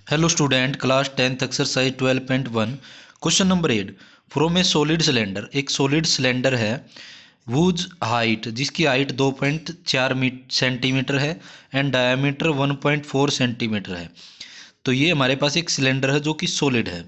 Hello student, class 10th exercise 12.1 question number 8। From A solid cylinder, एक solid cylinder है whose height, जिसकी height 2.4 centimetre है and diameter 1.4 centimetre है। तो ये हमारे पास एक सिलेंडर है जो कि सॉलिड है।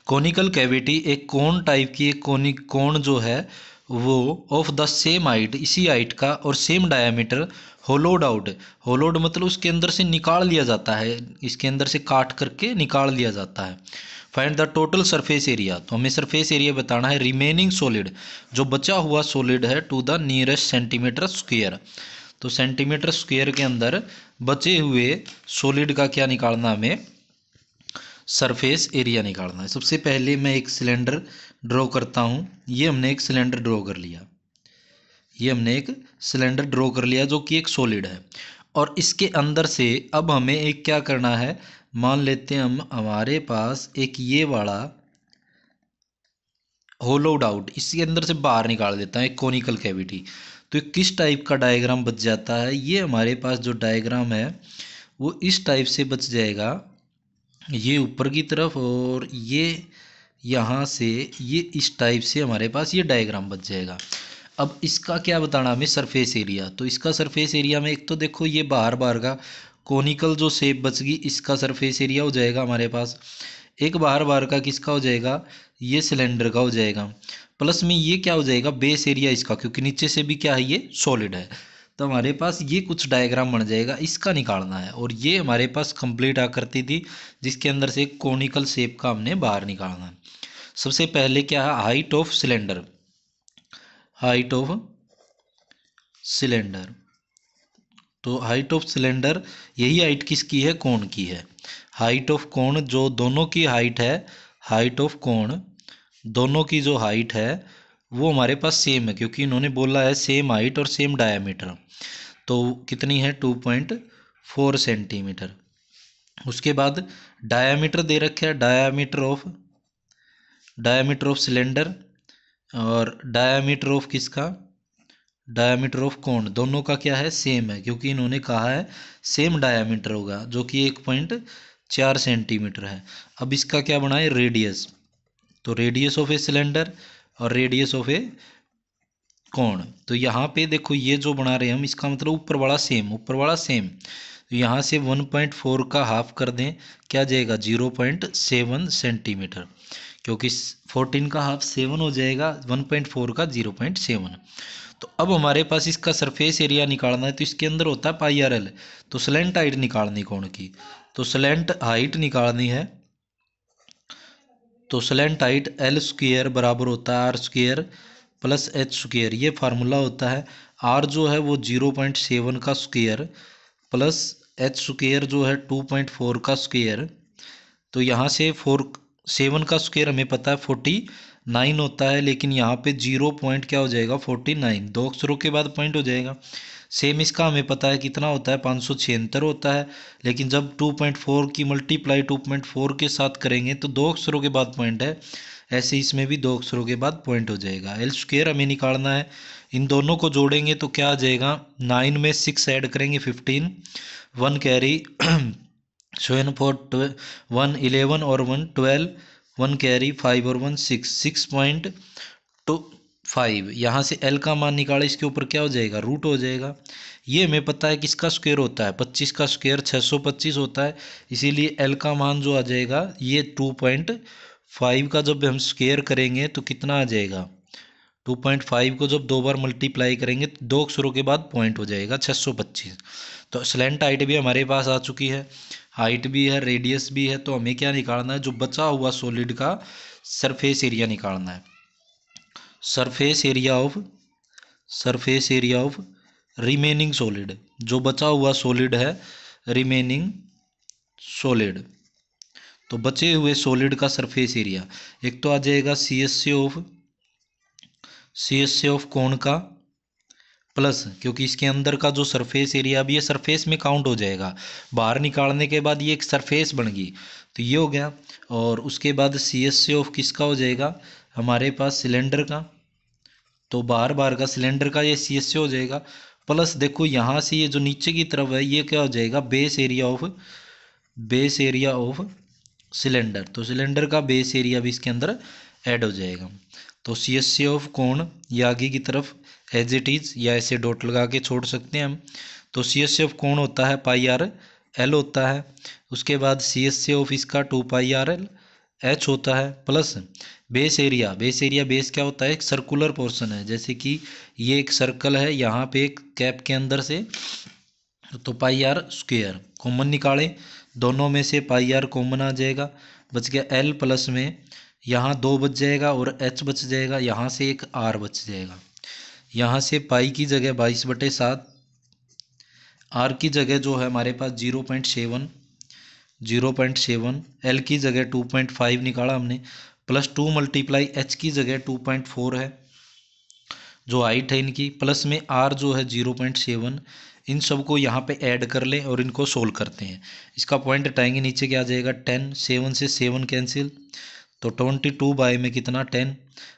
कोनिकल कैविटी, एक कोन टाइप की एक कोन जो है वो ऑफ द सेम हाइट, इसी हाइट का और सेम डायामीटर, होलोड आउट। होलोड मतलब उसके अंदर से निकाल लिया जाता है, इसके अंदर से काट करके निकाल लिया जाता है। Find the total surface area, तो हमें सरफेस एरिया बताना है रिमेनिंग सॉलिड, जो बचा हुआ सॉलिड है, to the nearest centimetre square. तो सेंटीमीटर स्क्वेयर के अंदर बचे हुए सॉलिड का क्या निकालना, हमें सरफेस एरिया निकालना है। सबसे पहले मैं एक सिलेंडर ड्रॉ करता हूँ। ये हमने एक सिलेंडर ड्रॉ कर लिया, जो कि एक सॉलिड है। और इसके अंदर से अब हमें एक क्या करना है, मान लेते हैं हम हमारे पास एक ये वाला होलोड आउट, इसके अंदर से बाहर निकाल देता है एक कोनिकल कैविटी। तो ये किस टाइप का डायग्राम बच जाता है, ये हमारे पास जो डायग्राम है वो इस टाइप से बच जाएगा। ये ऊपर की तरफ और ये यहाँ से, ये इस टाइप से हमारे पास ये डायग्राम बच जाएगा। अब इसका क्या बताना हमें, सरफेस एरिया। तो इसका सरफेस एरिया में एक तो देखो ये बाहर बाहर का कोनिकल जो शेप बच गई, इसका सरफेस एरिया हो जाएगा हमारे पास। एक बाहर बाहर का किसका हो जाएगा, ये सिलेंडर का हो जाएगा। प्लस में ये क्या हो जाएगा, बेस एरिया इसका, क्योंकि नीचे से भी क्या है, ये सॉलिड है। तो हमारे पास ये कुछ डायग्राम बन जाएगा, इसका निकालना है। और ये हमारे पास कंप्लीट आकृति थी जिसके अंदर से एक कोनिकल शेप का हमने बाहर निकालना है। सबसे पहले क्या है, height of cylinder, height of cylinder. तो हाइट ऑफ सिलेंडर, यही हाइट किसकी है, कोण की है। हाइट ऑफ कोण, जो दोनों की हाइट है, हाइट ऑफ कोण, दोनों की जो हाइट है वो हमारे पास सेम है, क्योंकि इन्होंने बोला है सेम हाइट और सेम डायामीटर। तो कितनी है, 2.4 सेंटीमीटर। उसके बाद डायामीटर दे रखा है, डायामीटर ऑफ सिलेंडर, और डायामीटर ऑफ किसका, डायामीटर ऑफ कोण, दोनों का क्या है, सेम है, क्योंकि इन्होंने कहा है सेम डायामीटर होगा, जो कि 1.4 सेंटीमीटर है। अब इसका क्या बनाए, रेडियस। तो रेडियस ऑफ ए सिलेंडर और रेडियस ऑफ ए कोण। तो यहाँ पे देखो ये जो बना रहे हैं हम, इसका मतलब ऊपर वाला सेम, ऊपर वाला सेम। तो यहाँ से 1.4 का हाफ कर दें, क्या जाएगा, 0.7 सेंटीमीटर, क्योंकि 14 का हाफ 7 हो जाएगा, 1.4 का 0.7। तो अब हमारे पास इसका सरफेस एरिया निकालना है, तो इसके अंदर होता है पाई आर एल। तो स्लेंट हाइट निकालनी कोण की, तो स्लेंट हाइट निकालनी है। तो स्लेंट हाइट एल स्क्वेयर बराबर होता है R square plus H square, ये फार्मूला होता है। आर जो है वो 0.7 का स्क्वेयर प्लस एच स्क्वेयर जो है 2.4 का स्क्वेयर। तो यहाँ से 7 का स्क्वेयर हमें पता है 49 होता है, लेकिन यहाँ पे 0 पॉइंट क्या हो जाएगा, 49, दो अक्षरों के बाद पॉइंट हो जाएगा। सेम इसका हमें पता है कितना होता है, 576 होता है, लेकिन जब 2.4 की मल्टीप्लाई 2.4 के साथ करेंगे तो दो अक्षरों के बाद पॉइंट है, ऐसे इसमें भी दो अक्षरों के बाद पॉइंट हो जाएगा। एल स्क्वेयर हमें निकालना है, इन दोनों को जोड़ेंगे तो क्या आ जाएगा, 9 में 6 ऐड करेंगे 15, 1 कैरी 7 4 1 11 और 1 12, 1 कैरी 5 और 1 6, 6.25। यहाँ से एल का मान निकाले, इसके ऊपर क्या हो जाएगा, रूट हो जाएगा। ये हमें पता है किसका स्क्वायर होता है, 25 का स्क्वायर 625 होता है, इसीलिए एल का मान जो आ जाएगा ये 2.5 का जब हम स्क्वायर करेंगे तो कितना आ जाएगा, 2.5 को जब दो बार मल्टीप्लाई करेंगे तो दो अक्षरों के बाद पॉइंट हो जाएगा 625। तो स्लेंट हाइट भी हमारे पास आ चुकी है, हाइट भी है, रेडियस भी है। तो हमें क्या निकालना है, जो बचा हुआ सॉलिड का सरफेस एरिया निकालना है। Surface area of remaining solid, जो बचा हुआ सॉलिड है, रिमेनिंग सॉलिड। तो बचे हुए सॉलिड का सरफेस एरिया, एक तो आ जाएगा सी एस से ऑफ कोण का, प्लस क्योंकि इसके अंदर का जो सरफेस एरिया भी है सरफेस में काउंट हो जाएगा, बाहर निकालने के बाद ये एक सरफेस बन गई, तो ये हो गया। और उसके बाद सी एस से ऑफ किसका हो जाएगा, हमारे पास सिलेंडर का, तो बार बार का सिलेंडर का ये सी एस से हो जाएगा। प्लस देखो यहाँ से ये जो नीचे की तरफ है ये क्या हो जाएगा, base area of base area of cylinder, तो सिलेंडर का बेस एरिया भी इसके अंदर ऐड हो जाएगा। तो सी एस सी ऑफ कोण ये आगे की तरफ एज इट इज या ऐसे डॉट लगा के छोड़ सकते हैं हम। तो सी एस सी ऑफ कोण होता है पाई आर एल होता है। उसके बाद सी एस सी ऑफ इसका 2 पाई आर एल एच होता है, प्लस बेस एरिया। बेस क्या होता है? एक सर्कुलर पोर्शन है, जैसे कि ये एक सर्कल है, यहाँ पे एक कैप के अंदर से, तो पाई आर स्क्वेयर कॉमन निकालें, दोनों में से पाई आर कॉमन आ जाएगा, बच गया एल, प्लस में यहाँ 2 बच जाएगा और एच बच जाएगा, यहाँ से एक आर बच जाएगा। यहाँ से पाई की जगह 22/7, आर की जगह जो है हमारे पास 0.7, एल की जगह 2.5 निकाला हमने, प्लस 2 मल्टीप्लाई एच की जगह 2.4 है जो हाइट है इनकी, प्लस में आर जो है 0.7। इन सब को यहाँ पे ऐड कर लें और इनको सोल्व करते हैं। इसका पॉइंट हटाएंगे, नीचे क्या आ जाएगा 10, 7 से 7 कैंसिल, तो 22 बाय में कितना 10।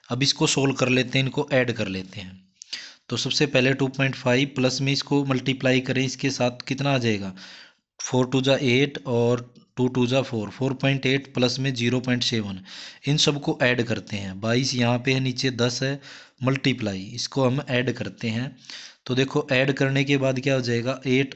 अब इसको सोल्व कर लेते हैं, इनको ऐड कर लेते हैं। तो सबसे पहले 2.5 प्लस में इसको मल्टीप्लाई करें इसके साथ, कितना आ जाएगा 4 2 जा 8 और 2 2 जा 4, 4.8 प्लस में 0.7, इन सबको ऐड करते हैं। 22 यहाँ पे है, नीचे 10 है, मल्टीप्लाई इसको हम ऐड करते हैं। तो देखो ऐड करने के बाद क्या हो जाएगा 8,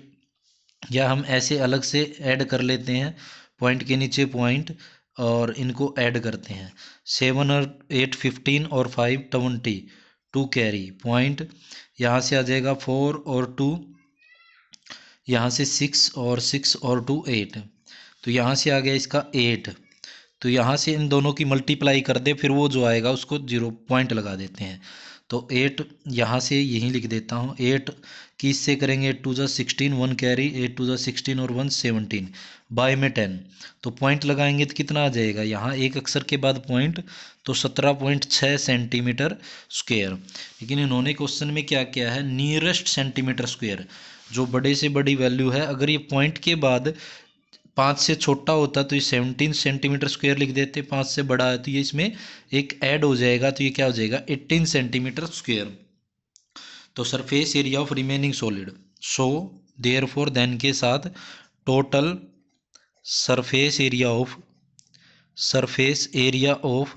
या हम ऐसे अलग से ऐड कर लेते हैं, पॉइंट के नीचे पॉइंट और इनको ऐड करते हैं। 7 और 8 15 और 5 20, 2 कैरी पॉइंट, यहाँ से आ जाएगा 4 और 2, यहाँ से 6 और 2 8, तो यहाँ से आ गया इसका 8। तो यहाँ से इन दोनों की मल्टीप्लाई कर दे, फिर वो जो आएगा उसको 0 पॉइंट लगा देते हैं। तो 8 यहाँ से यहीं लिख देता हूँ, 8 की इससे करेंगे 8 2 जा 16, 1 कैरी, 8 2 जा 16 और 1 17, बाय में 10, तो पॉइंट लगाएंगे तो कितना आ जाएगा, यहाँ एक अक्षर के बाद पॉइंट, तो 17.6 सेंटीमीटर स्क्वेयर। लेकिन इन्होंने क्वेश्चन में क्या किया है, नियरेस्ट सेंटीमीटर स्क्वेयर, जो बड़े से बड़ी वैल्यू है, अगर ये पॉइंट के बाद 5 से छोटा होता तो ये 17 सेंटीमीटर स्क्वायर लिख देते, 5 से बड़ा है तो ये इसमें एक ऐड हो जाएगा, तो ये क्या हो जाएगा 18 सेंटीमीटर स्क्वायर। तो surface area of remaining solid, so therefore then के साथ total surface area of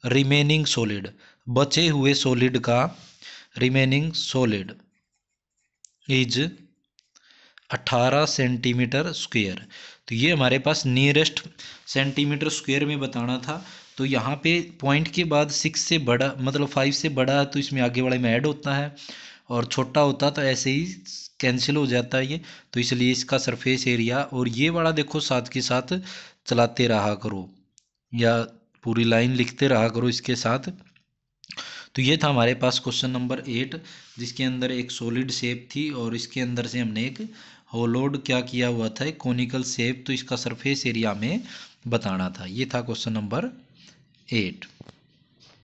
remaining solid, बचे हुए सॉलिड का remaining solid is 18 centimetre square. तो ये हमारे पास नियरेस्ट सेंटीमीटर स्क्वायर में बताना था। तो यहाँ पे पॉइंट के बाद 6 से बड़ा मतलब 5 से बड़ा है तो इसमें आगे वाले में ऐड होता है, और छोटा होता तो ऐसे ही कैंसिल हो जाता है ये। तो इसलिए इसका सरफेस एरिया, और ये वाला देखो साथ के साथ चलाते रहा करो या पूरी लाइन लिखते रहा करो इसके साथ। तो ये था हमारे पास क्वेश्चन नंबर 8, जिसके अंदर एक सॉलिड शेप थी और इसके अंदर से हमने एक होलोड क्या किया हुआ था, एक कोनिकल शेप, तो इसका सरफेस एरिया में बताना था। ये था क्वेश्चन नंबर 8।